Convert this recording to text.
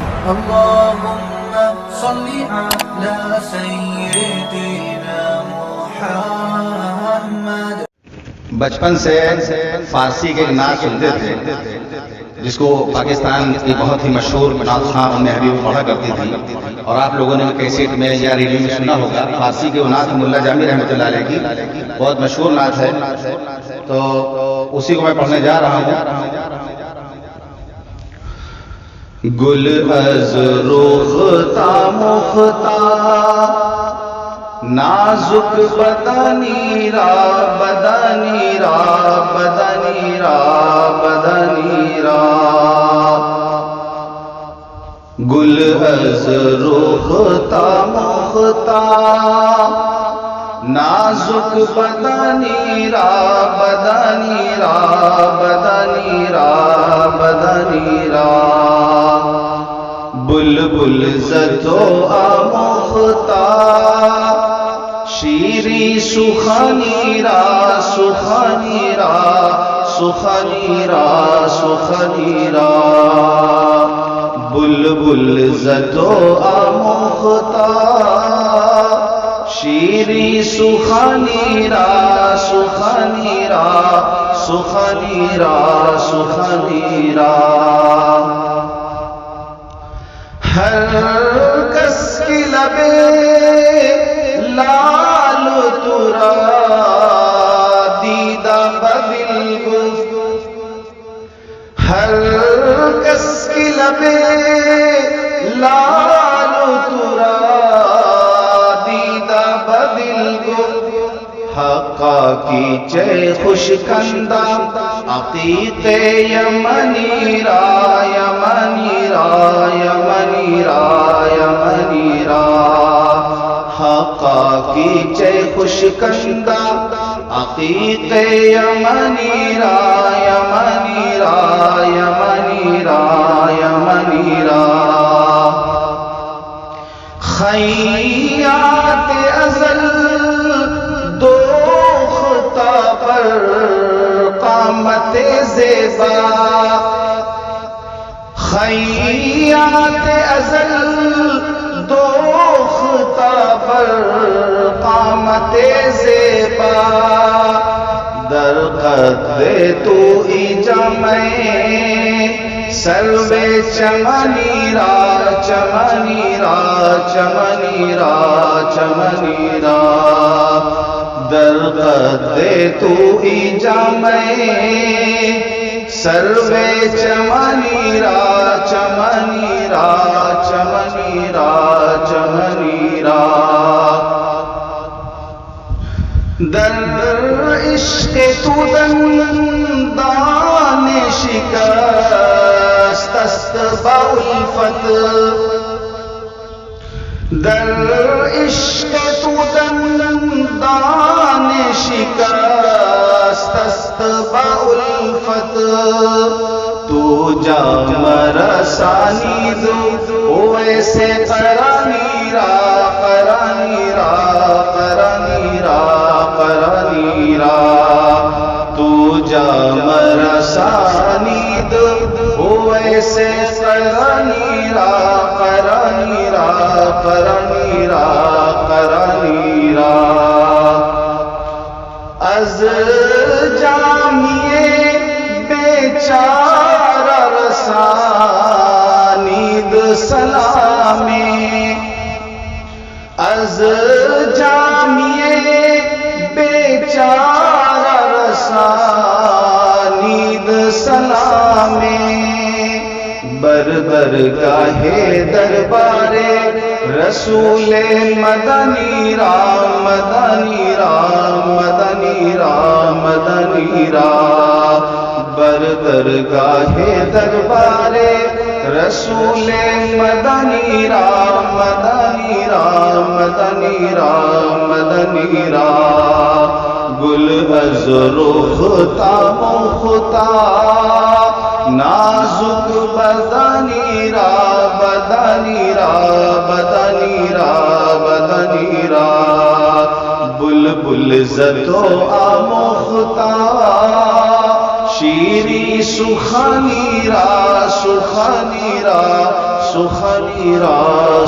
اللهم صل على سيدنا محمد. بچپن سے فارسی کے نعت سنتے تھے جس کو پاکستان کی بہت ہی مشہور نعت خواں ام حبیب پڑھا کرتی تھی، اور آپ لوگوں نے کیسٹ میں یا ریڈیو میں سنا ہوگا. فارسی کے نعت ملا جامی رحمۃ اللہ علیہ کی بہت مشہور نعت ہے، تو اسی کو میں پڑھنے جا رہا ہوں. گل از رخ تا مختا نازک بدنی را بدنی را بدنی را بدنی را، گل از رخ تا مختا نازک بدنی را بدنی را بدنی را بدنی را، بلبل زد و آموختا شیری سخنی را سخنی را سخنی را سخنی را، بلبل زد و آموختا شیری سخنی را سخنی را سخنی را سخنی را، ہر کس کی لبے لال ترا دیدہ بدل گفت، ہر کس کی لبے لال ترا دیدہ بدل گفت، حقا کی چے خوش کندہ عقیق یمنی را یمنی را یمنی را یمنی را، حقا کی چے خوش کندہ عقیق یمنی را یمنی را یمنی را یمنی را، خیات ازل دوختا پر قامت زیبا، خیات ازل دوختا پر قامت زیبا، در قد تو ای جمع سرو چمنی را چمنی را چمنی را چمنی را، در قد تو ای جمع سرو چمنی را چمنی را چمنی را چمنی را، در عشق تو دندان شکست است با الفت، در عشق تو دندان شکست است با الفت، تو جام رسانی دو ویسے قرانی را قرانی را قرانی را قرانی را، تو جام رسانی دو ویسے قرانی را قرانی را قرانی را قرانی را، از جامیے بیچارہ رسانید سلامی، از جامیے بیچارہ رسانید سلامی، برگاہ دربار رسول مدنی را مدنی را مدنی را مدنی را، برگاہ دربار رسول مدنی را مدنی را مدنی را مدنی را، گل از رخ تا مختا نازک بدنی را بدنی را بدنی را بدنی را، بلبل زد و آموختا شیری سخنی را سخنی را سخنی را